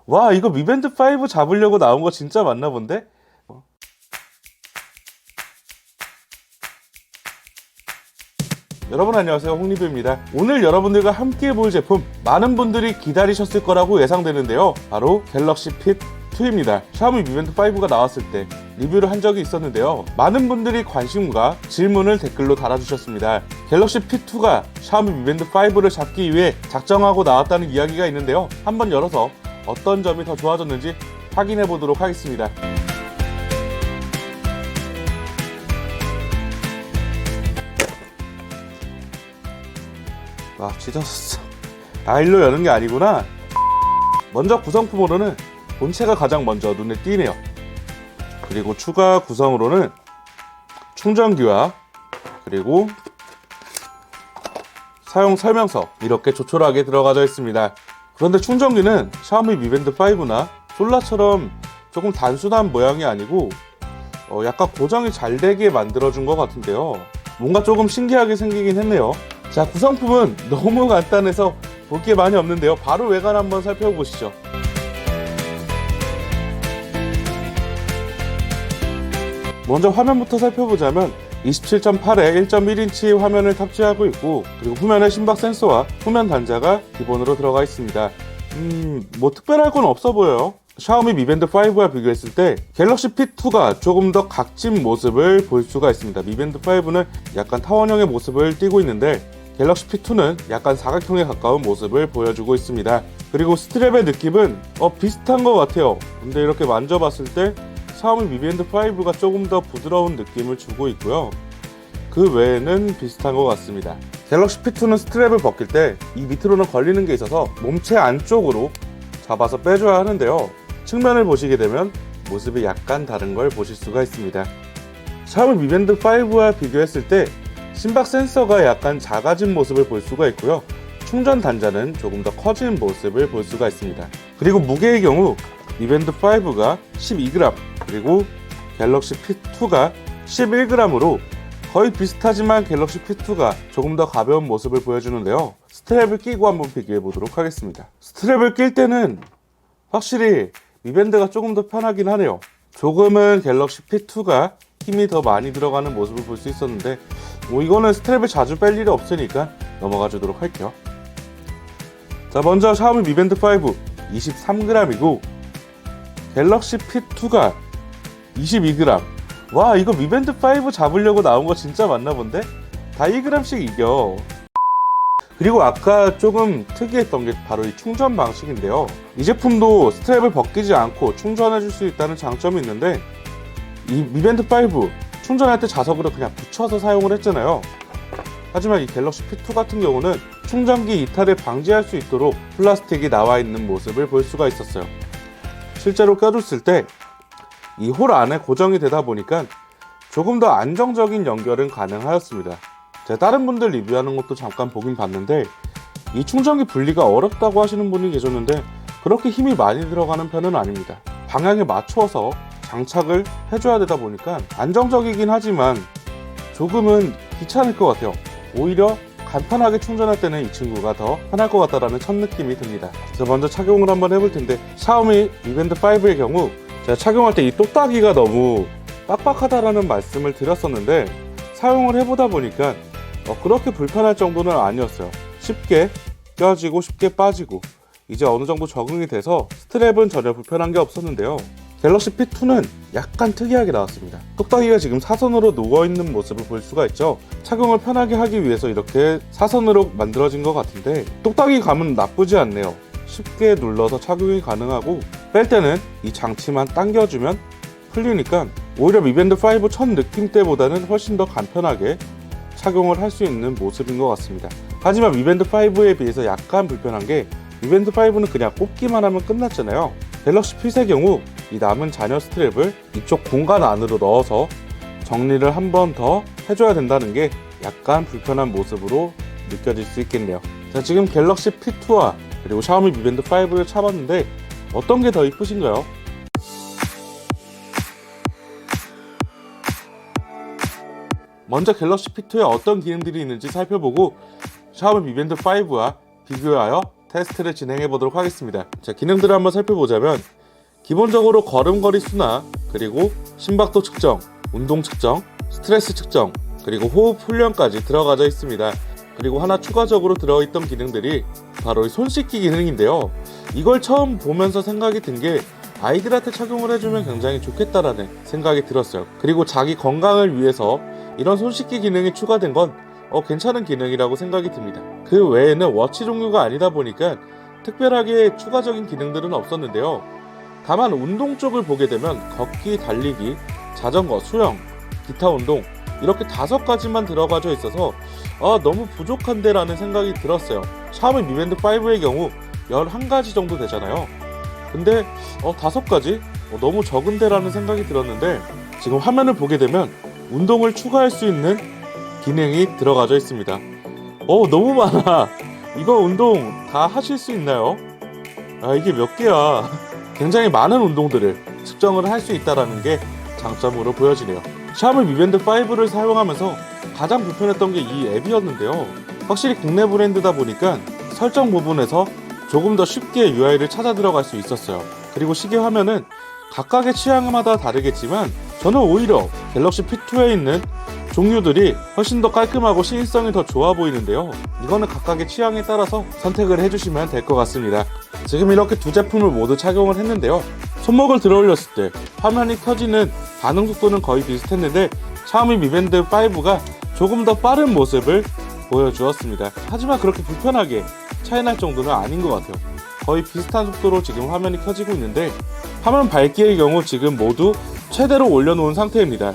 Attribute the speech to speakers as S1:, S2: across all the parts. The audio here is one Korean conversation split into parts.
S1: 와, 이거 Mi Band 5 잡으려고 나온 거 진짜 맞나 본데? 여러분 안녕하세요, 홍리뷰입니다. 오늘 여러분들과 함께 볼 제품, 많은 분들이 기다리셨을 거라고 예상되는데요, 바로 갤럭시 핏 2입니다. 샤오미 Mi Band 5가 나왔을 때 리뷰를 한 적이 있었는데요, 많은 분들이 관심과 질문을 댓글로 달아주셨습니다. 갤럭시 핏 2가 샤오미 Mi Band 5를 잡기 위해 작정하고 나왔다는 이야기가 있는데요, 한번 열어서 어떤 점이 더 좋아졌는지 확인해 보도록 하겠습니다. 아, 찢어졌어. 일로 여는 게 아니구나. 먼저 구성품으로는 본체가 가장 먼저 눈에 띄네요. 그리고 추가 구성으로는 충전기와 그리고 사용 설명서 이렇게 조촐하게 들어가져 있습니다. 그런데 충전기는 샤오미 Mi Band 5나 솔라처럼 조금 단순한 모양이 아니고 약간 고정이 잘 되게 만들어준 것 같은데요, 뭔가 조금 신기하게 생기긴 했네요. 자, 구성품은 너무 간단해서 볼 게 많이 없는데요, 바로 외관 한번 살펴보시죠. 먼저 화면부터 살펴보자면 27.8에 1.1인치 화면을 탑재하고 있고, 그리고 후면에 심박 센서와 후면 단자가 기본으로 들어가 있습니다. 뭐 특별할 건 없어 보여요. 샤오미 Mi Band 5와 비교했을 때 갤럭시 핏 2가 조금 더 각진 모습을 볼 수가 있습니다. Mi Band 5는 약간 타원형의 모습을 띠고 있는데 갤럭시 핏 2는 약간 사각형에 가까운 모습을 보여주고 있습니다. 그리고 스트랩의 느낌은 비슷한 것 같아요. 근데 이렇게 만져봤을 때 샤오미 Mi Band 5가 조금 더 부드러운 느낌을 주고 있고요, 그 외에는 비슷한 것 같습니다. 갤럭시 핏 2는 스트랩을 벗길 때 이 밑으로는 걸리는 게 있어서 몸체 안쪽으로 잡아서 빼줘야 하는데요, 측면을 보시게 되면 모습이 약간 다른 걸 보실 수가 있습니다. 샤오미 Mi Band 5와 비교했을 때 심박 센서가 약간 작아진 모습을 볼 수가 있고요, 충전 단자는 조금 더 커진 모습을 볼 수가 있습니다. 그리고 무게의 경우 Mi Band 5가 12g, 그리고 갤럭시 핏 2가 11g으로 거의 비슷하지만 갤럭시 핏 2가 조금 더 가벼운 모습을 보여주는데요, 스트랩을 끼고 한번 비교해 보도록 하겠습니다. 스트랩을 낄 때는 확실히 미밴드가 조금 더 편하긴 하네요. 조금은 갤럭시 핏 2가 힘이 더 많이 들어가는 모습을 볼 수 있었는데 이거는 스트랩을 자주 뺄 일이 없으니까 넘어가 주도록 할게요. 자, 먼저 샤오미 Mi Band 5 23g이고 갤럭시 핏 2가 22g. 와, 이거 Mi Band 5 잡으려고 나온 거 진짜 맞나 본데? 다 1g씩 이겨. 그리고 아까 조금 특이했던 게 바로 이 충전 방식인데요, 이 제품도 스트랩을 벗기지 않고 충전해 줄 수 있다는 장점이 있는데, 이 Mi Band 5 충전할 때 자석으로 그냥 붙여서 사용을 했잖아요. 하지만 이 갤럭시 핏 2 같은 경우는 충전기 이탈을 방지할 수 있도록 플라스틱이 나와 있는 모습을 볼 수가 있었어요. 실제로 껴줬을 때 이 홀 안에 고정이 되다 보니까 조금 더 안정적인 연결은 가능하였습니다. 제가 다른 분들 리뷰하는 것도 잠깐 보긴 봤는데 이 충전기 분리가 어렵다고 하시는 분이 계셨는데 그렇게 힘이 많이 들어가는 편은 아닙니다. 방향에 맞춰서 장착을 해줘야 되다 보니까 안정적이긴 하지만 조금은 귀찮을 것 같아요. 오히려 간편하게 충전할 때는 이 친구가 더 편할 것 같다라는 첫 느낌이 듭니다. 그래서 먼저 착용을 한번 해볼 텐데, 샤오미 Mi Band 5의 경우 제가 착용할 때 이 똑딱이가 너무 빡빡하다라는 말씀을 드렸었는데 사용을 해보다 보니까 그렇게 불편할 정도는 아니었어요. 쉽게 껴지고 쉽게 빠지고 이제 어느 정도 적응이 돼서 스트랩은 전혀 불편한 게 없었는데요, 갤럭시 핏 2는 약간 특이하게 나왔습니다. 똑딱이가 지금 사선으로 누워있는 모습을 볼 수가 있죠. 착용을 편하게 하기 위해서 이렇게 사선으로 만들어진 것 같은데 똑딱이 감은 나쁘지 않네요. 쉽게 눌러서 착용이 가능하고 뺄 때는 이 장치만 당겨주면 풀리니까 오히려 Mi Band 5 첫 느낌 때보다는 훨씬 더 간편하게 착용을 할 수 있는 모습인 것 같습니다. 하지만 Mi Band 5에 비해서 약간 불편한 게 Mi Band 5는 그냥 꼽기만 하면 끝났잖아요. 갤럭시 핏의 경우 이 남은 잔여 스트랩을 이쪽 공간 안으로 넣어서 정리를 한 번 더 해줘야 된다는 게 약간 불편한 모습으로 느껴질 수 있겠네요. 자, 지금 갤럭시 핏 2와 그리고 샤오미 Mi Band 5를 차봤는데 어떤 게 더 이쁘신가요? 먼저 갤럭시 핏 2에 어떤 기능들이 있는지 살펴보고 샤오미 Mi Band 5와 비교하여 테스트를 진행해 보도록 하겠습니다. 자, 기능들을 한번 살펴보자면 기본적으로 걸음걸이 수나 그리고 심박도 측정, 운동 측정, 스트레스 측정, 그리고 호흡 훈련까지 들어가져 있습니다. 그리고 하나 추가적으로 들어있던 기능들이 바로 이 손 씻기 기능인데요. 이걸 처음 보면서 생각이 든 게 아이들한테 착용을 해주면 굉장히 좋겠다라는 생각이 들었어요. 그리고 자기 건강을 위해서 이런 손 씻기 기능이 추가된 건 괜찮은 기능이라고 생각이 듭니다. 그 외에는 워치 종류가 아니다 보니까 특별하게 추가적인 기능들은 없었는데요. 다만 운동 쪽을 보게 되면 걷기, 달리기, 자전거, 수영, 기타 운동 이렇게 5가지만 들어가져 있어서 너무 부족한데 라는 생각이 들었어요. 샤오미 Mi Band 5의 경우 11가지 정도 되잖아요. 근데 5가지? 너무 적은데 라는 생각이 들었는데 지금 화면을 보게 되면 운동을 추가할 수 있는 기능이 들어가져 있습니다. 너무 많아. 이거 운동 다 하실 수 있나요? 이게 몇 개야. 굉장히 많은 운동들을 측정을 할 수 있다는 게 장점으로 보여지네요. 샤오미 Mi Band 5를 사용하면서 가장 불편했던 게 이 앱이었는데요. 확실히 국내 브랜드다 보니까 설정 부분에서 조금 더 쉽게 UI를 찾아 들어갈 수 있었어요. 그리고 시계 화면은 각각의 취향마다 다르겠지만 저는 오히려 갤럭시 P2에 있는 종류들이 훨씬 더 깔끔하고 시인성이 더 좋아 보이는데요. 이거는 각각의 취향에 따라서 선택을 해주시면 될 것 같습니다. 지금 이렇게 두 제품을 모두 착용을 했는데요. 손목을 들어 올렸을 때 화면이 켜지는 반응 속도는 거의 비슷했는데 샤오미 Mi Band 5가 조금 더 빠른 모습을 보여주었습니다. 하지만 그렇게 불편하게 차이날 정도는 아닌 것 같아요. 거의 비슷한 속도로 지금 화면이 켜지고 있는데 화면 밝기의 경우 지금 모두 최대로 올려놓은 상태입니다.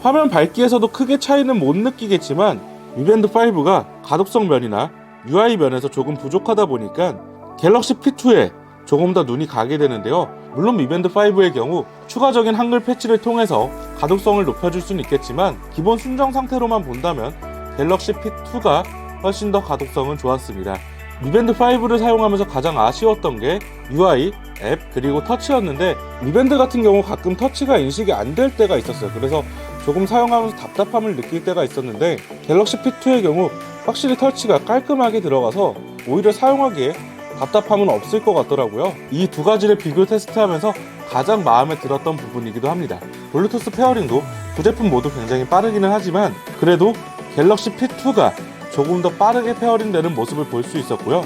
S1: 화면 밝기에서도 크게 차이는 못 느끼겠지만 Mi Band 5가 가독성 면이나 UI 면에서 조금 부족하다 보니까 갤럭시 P2에 조금 더 눈이 가게 되는데요. 물론 Mi Band 5의 경우 추가적인 한글 패치를 통해서 가독성을 높여줄 수는 있겠지만 기본 순정 상태로만 본다면 갤럭시 P2가 훨씬 더 가독성은 좋았습니다. Mi Band 5를 사용하면서 가장 아쉬웠던 게 UI, 앱, 그리고 터치였는데 Mi Band 같은 경우 가끔 터치가 인식이 안 될 때가 있었어요. 그래서 조금 사용하면서 답답함을 느낄 때가 있었는데 갤럭시 P2의 경우 확실히 터치가 깔끔하게 들어가서 오히려 사용하기에 답답함은 없을 것 같더라고요. 이 두 가지를 비교 테스트하면서 가장 마음에 들었던 부분이기도 합니다. 블루투스 페어링도 두 제품 모두 굉장히 빠르기는 하지만 그래도 갤럭시 P2가 조금 더 빠르게 페어링되는 모습을 볼 수 있었고요.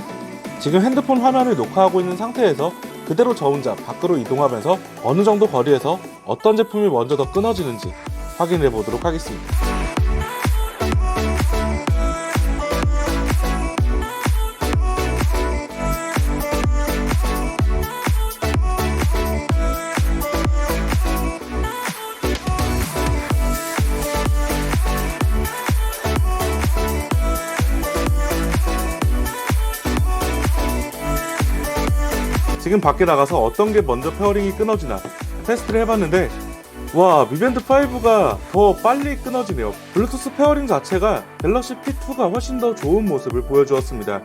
S1: 지금 핸드폰 화면을 녹화하고 있는 상태에서 그대로 저 혼자 밖으로 이동하면서 어느 정도 거리에서 어떤 제품이 먼저 더 끊어지는지 확인해 보도록 하겠습니다. 지금 밖에 나가서 어떤 게 먼저 페어링이 끊어지나 테스트를 해봤는데 와, Mi Band 5가 더 빨리 끊어지네요. 블루투스 페어링 자체가 갤럭시 P2가 훨씬 더 좋은 모습을 보여주었습니다.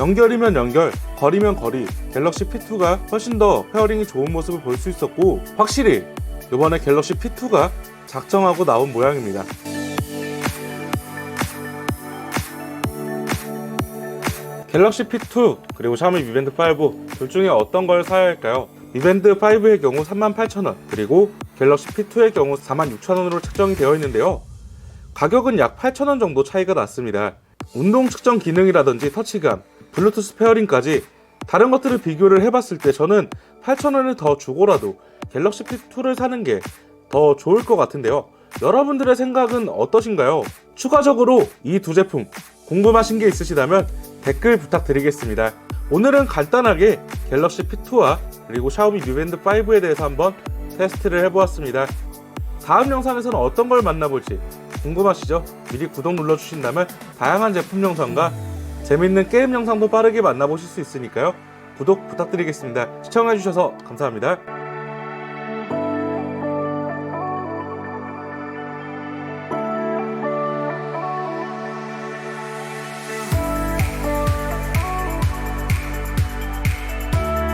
S1: 연결이면 연결, 거리면 거리, 갤럭시 P2가 훨씬 더 페어링이 좋은 모습을 볼 수 있었고 확실히 이번에 갤럭시 P2가 작정하고 나온 모양입니다. 갤럭시 P2 그리고 샤오미 Mi Band 5 둘 중에 어떤 걸 사야 할까요? Mi Band 5의 경우 38,000원 그리고 갤럭시 P2의 경우 46,000원으로 책정이 되어 있는데요. 가격은 약 8,000원 정도 차이가 났습니다. 운동 측정 기능이라든지 터치감, 블루투스 페어링까지 다른 것들을 비교를 해봤을 때 저는 8,000원을 더 주고라도 갤럭시 P2를 사는 게 더 좋을 것 같은데요. 여러분들의 생각은 어떠신가요? 추가적으로 이 두 제품 궁금하신 게 있으시다면 댓글 부탁드리겠습니다. 오늘은 간단하게 갤럭시 P2와 그리고 샤오미 Mi Band 5에 대해서 한번 테스트를 해보았습니다. 다음 영상에서는 어떤 걸 만나볼지 궁금하시죠? 미리 구독 눌러주신다면 다양한 제품 영상과 재밌는 게임 영상도 빠르게 만나보실 수 있으니까요. 구독 부탁드리겠습니다. 시청해주셔서 감사합니다.